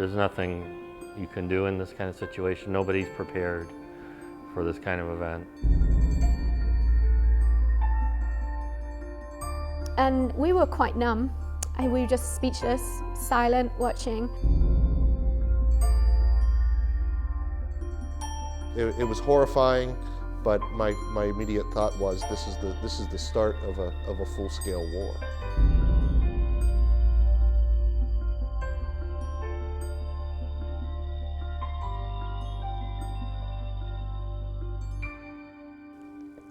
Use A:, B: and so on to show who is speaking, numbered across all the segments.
A: There's nothing you can do in this kind of situation. Nobody's prepared for this kind of event.
B: And we were quite numb. We were just speechless, silent, watching.
C: It was horrifying, but my immediate thought was this is the start of a full-scale war.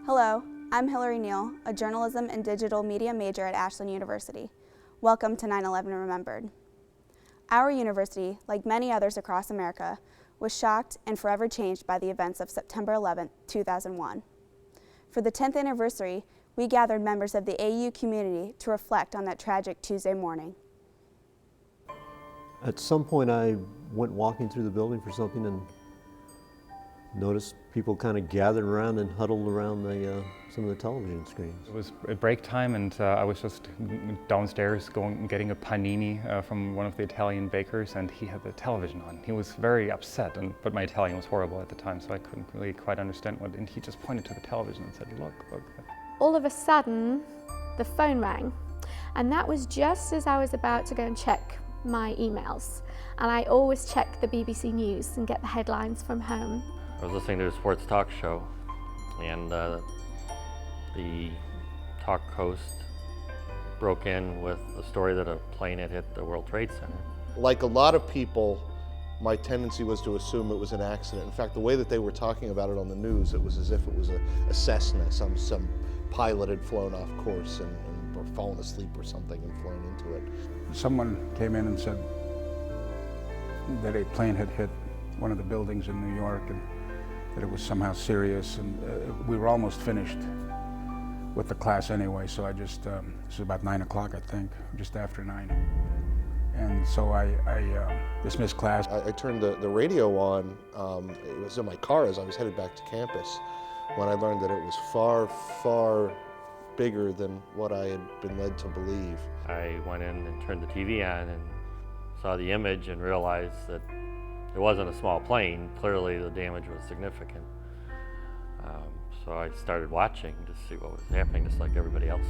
D: Hello, I'm Hillary Neal, a journalism and digital media major at Ashland University. Welcome to 9/11 Remembered. Our university, like many others across America, was shocked and forever changed by the events of September 11, 2001. For the 10th anniversary, we gathered members of the AU community to reflect on that tragic Tuesday morning.
E: At some point I went walking through the building for something and noticed people kind of gathered around and huddled around some of the television screens.
F: It was break time, and I was just downstairs getting a panini from one of the Italian bakers, and he had the television on. He was very upset, but my Italian was horrible at the time, so I couldn't really quite understand and he just pointed to the television and said, look.
B: All of a sudden, the phone rang, and that was just as I was about to go and check my emails. And I always check the BBC News and get the headlines from home.
A: I was listening to a sports talk show, and the talk host broke in with a story that a plane had hit the World Trade Center.
C: Like a lot of people, my tendency was to assume it was an accident. In fact, the way that they were talking about it on the news, it was as if it was a Cessna, some pilot had flown off course or fallen asleep or something and flown into it.
G: Someone came in and said that a plane had hit one of the buildings in New York and that it was somehow serious, and we were almost finished with the class anyway, so I just, this was about 9 o'clock I think, just after 9. And so I dismissed class.
C: I turned the radio on, it was in my car as I was headed back to campus, when I learned that it was far, far bigger than what I had been led to believe.
A: I went in and turned the TV on and saw the image and realized that it wasn't a small plane. Clearly the damage was significant. So I started watching to see what was happening, just like everybody else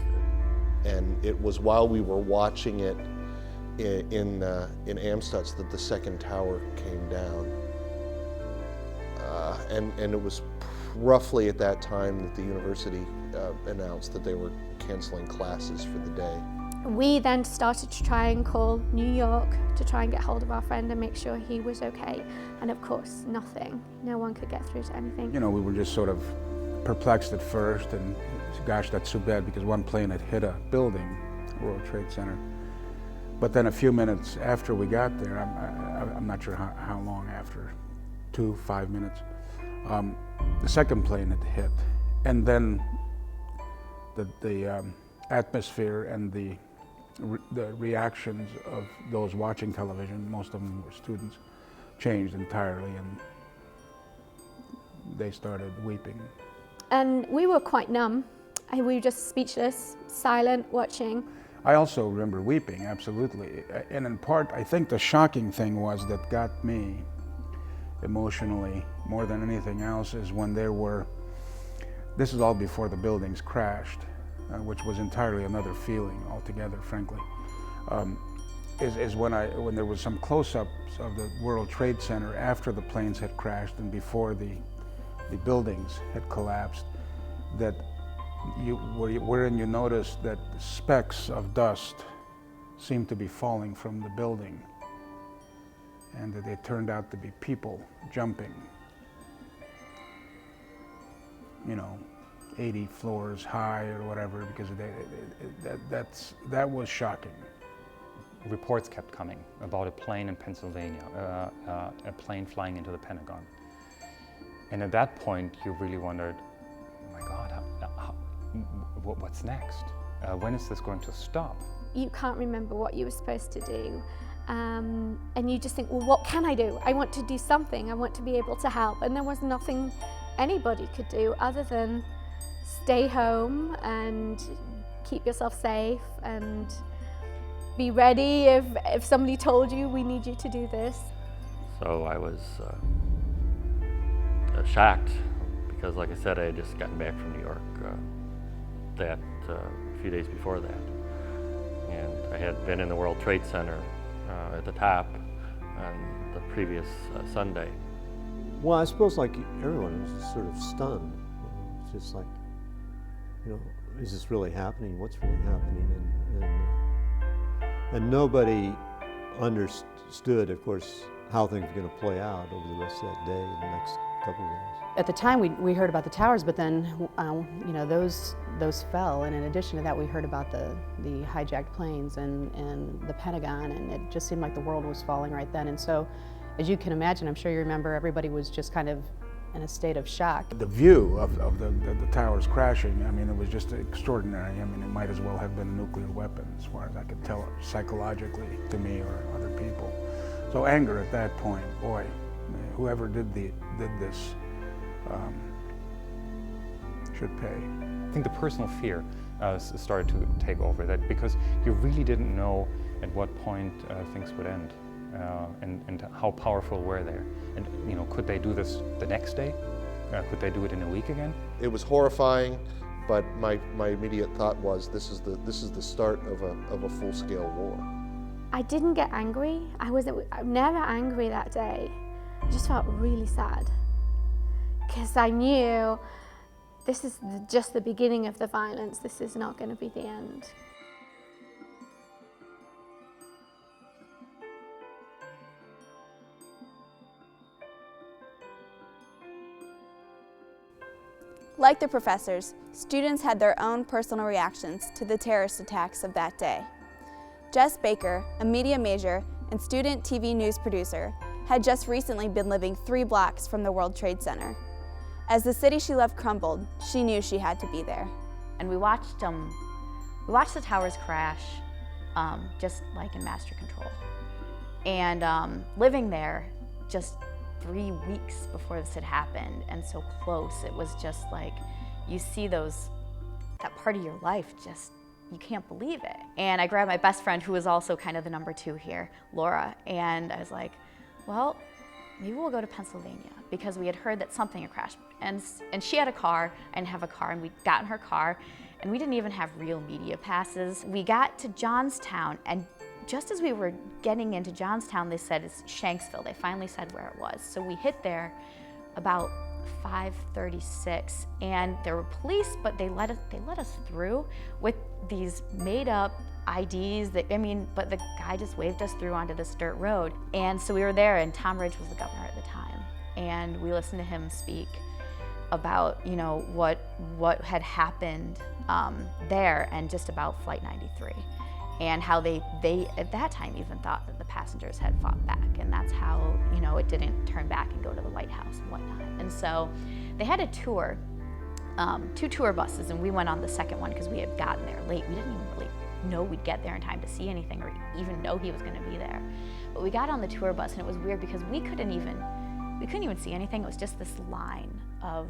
A: did.
C: And it was while we were watching it in Amstutz that the second tower came down. And it was roughly at that time that the university announced that they were canceling classes for the day.
B: We then started to try and call New York to try and get hold of our friend and make sure he was okay. And of course, nothing. No one could get through to anything.
G: You know, we were just sort of perplexed at first, and gosh, that's so bad because one plane had hit a building, World Trade Center. But then a few minutes after we got there, I'm not sure how long after, 5 minutes, the second plane had hit. And then the atmosphere and the reactions of those watching television, most of them were students, changed entirely, and they started weeping.
B: And we were quite numb. We were just speechless, silent, watching.
G: I also remember weeping, absolutely. And in part, I think the shocking thing was that got me emotionally more than anything else is when there were, this is all before the buildings crashed, which was entirely another feeling altogether, frankly, is when there was some close-ups of the World Trade Center after the planes had crashed and before the buildings had collapsed, that wherein you noticed that specks of dust seemed to be falling from the building, and that they turned out to be people jumping, 80 floors high or whatever, because that was shocking.
F: Reports kept coming about a plane in Pennsylvania, a plane flying into the Pentagon. And at that point, you really wondered, oh my God, what's next? When is this going to stop?
B: You can't remember what you were supposed to do. And you just think, well, what can I do? I want to do something. I want to be able to help. And there was nothing anybody could do other than stay home and keep yourself safe and be ready if somebody told you, we need you to do this?
A: So I was shocked because, like I said, I had just gotten back from New York a few days before that. And I had been in the World Trade Center at the top on the previous Sunday.
E: Well, I suppose like everyone was just sort of stunned. It's just like, is this really happening? What's really happening? And nobody understood, of course, how things were going to play out over the rest of that day and the next couple of days.
H: At the time, we heard about the towers, but then those fell, and in addition to that, we heard about the hijacked planes and the Pentagon, and it just seemed like the world was falling right then. And so, as you can imagine, I'm sure you remember, everybody was just kind of in a state of shock.
G: The view of the towers crashing, I mean, it was just extraordinary. I mean, it might as well have been a nuclear weapon, as far as I could tell, psychologically, to me or other people. So anger at that point, boy, whoever did this should pay.
F: I think the personal fear started to take over that, because you really didn't know at what point things would end, and how powerful were they, and could they do this the next day? Could they do it in a week again?
C: It was horrifying, but my immediate thought was this is the start of a full-scale war.
B: I didn't get angry. I was never angry that day. I just felt really sad because I knew this is just the beginning of the violence. This is not going to be the end.
D: Like the professors, students had their own personal reactions to the terrorist attacks of that day. Jess Baker, a media major and student TV news producer, had just recently been living 3 blocks from the World Trade Center. As the city she loved crumbled, she knew she had to be there.
I: And we watched the towers crash, just like in Master Control. And living there just 3 weeks before this had happened, and so close, it was just like, you see that part of your life, just, you can't believe it. And I grabbed my best friend, who was also kind of the number 2 here, Laura, and I was like, well, maybe we'll go to Pennsylvania, because we had heard that something had crashed. And she had a car, I didn't have a car, and we got in her car, and we didn't even have real media passes. We got to Johnstown, and just as we were getting into Johnstown, they said it's Shanksville. They finally said where it was. So we hit there about 5:36, and there were police, but they let us through with these made-up IDs. But the guy just waved us through onto this dirt road. And so we were there, and Tom Ridge was the governor at the time, and we listened to him speak about what had happened there, and just about Flight 93. And how they at that time even thought that the passengers had fought back, and that's how it didn't turn back and go to the White House and whatnot. And so they had a tour, 2 tour buses, and we went on the second one because we had gotten there late. We didn't even really know we'd get there in time to see anything or even know he was going to be there. But we got on the tour bus, and it was weird because we couldn't even see anything. It was just this line of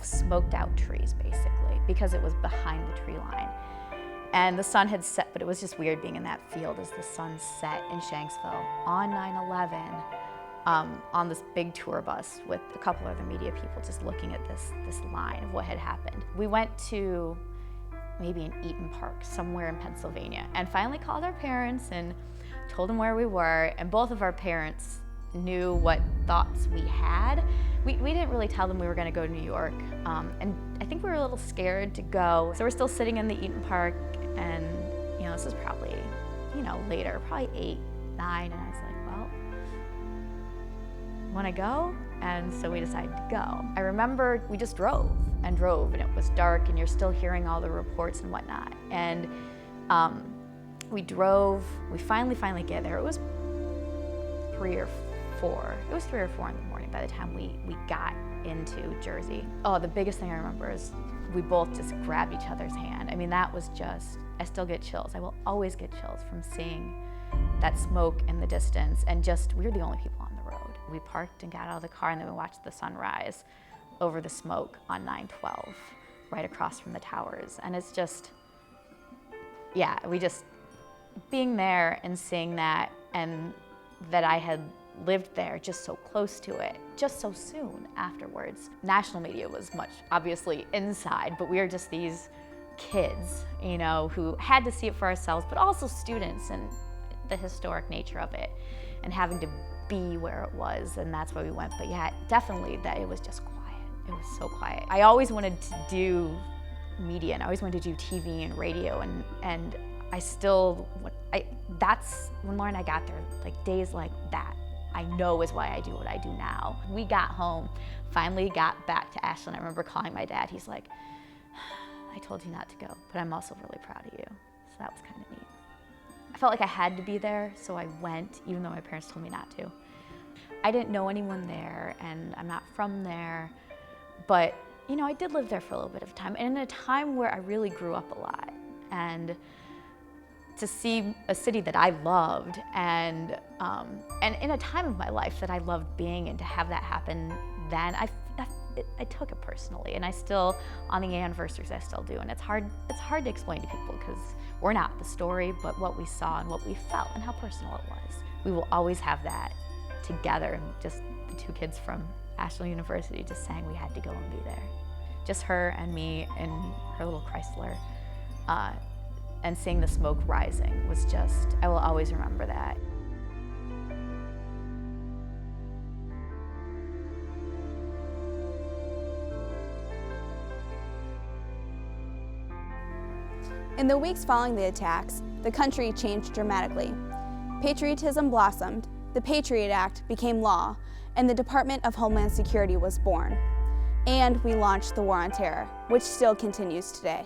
I: smoked out trees, basically, because it was behind the tree line. And the sun had set, but it was just weird being in that field as the sun set in Shanksville on 9/11, on this big tour bus with a couple other media people, just looking at this line of what had happened. We went to maybe an Eaton Park somewhere in Pennsylvania, and finally called our parents and told them where we were, and both of our parents knew what thoughts we had. We didn't really tell them we were going to go to New York, and I think we were a little scared to go. So we're still sitting in the Eaton Park, and this is probably, later, probably 8, 9, and I was like, well, want to go? And so we decided to go. I remember we just drove, and it was dark, and you're still hearing all the reports and whatnot. And we drove, we finally get there. It was 3 or 4. It was 3 or 4 in the morning by the time we got into Jersey. Oh, the biggest thing I remember is we both just grabbed each other's hand. That was just, I still get chills. I will always get chills from seeing that smoke in the distance, and just, we were the only people on the road. We parked and got out of the car, and then we watched the sunrise over the smoke on 9/12, right across from the towers. And it's just, yeah, we just being there and seeing that, and that I had lived there just so close to it, just so soon afterwards. National media was much obviously inside, but we were just these kids, you know, who had to see it for ourselves, but also students and the historic nature of it and having to be where it was, and that's why we went. But yeah, definitely that it was just quiet. It was so quiet. I always wanted to do media, and I always wanted to do TV and radio, and I still, that's when Laura and I got there, like days like that, I know is why I do what I do now. We got home, finally got back to Ashland. I remember calling my dad. He's like, I told you not to go, but I'm also really proud of you. So that was kind of neat. I felt like I had to be there, so I went, even though my parents told me not to. I didn't know anyone there, and I'm not from there, but you know, I did live there for a little bit of time, and in a time where I really grew up a lot. And to see a city that I loved, and in a time of my life that I loved being in, to have that happen then, I took it personally, and I still, on the anniversaries, I still do. And it's hard to explain to people because we're not the story, but what we saw and what we felt and how personal it was. We will always have that together, and just the two kids from Ashland University just saying we had to go and be there. Just her and me in her little Chrysler. And seeing the smoke rising was just, I will always remember that.
D: In the weeks following the attacks, the country changed dramatically. Patriotism blossomed, the Patriot Act became law, and the Department of Homeland Security was born. And we launched the War on Terror, which still continues today.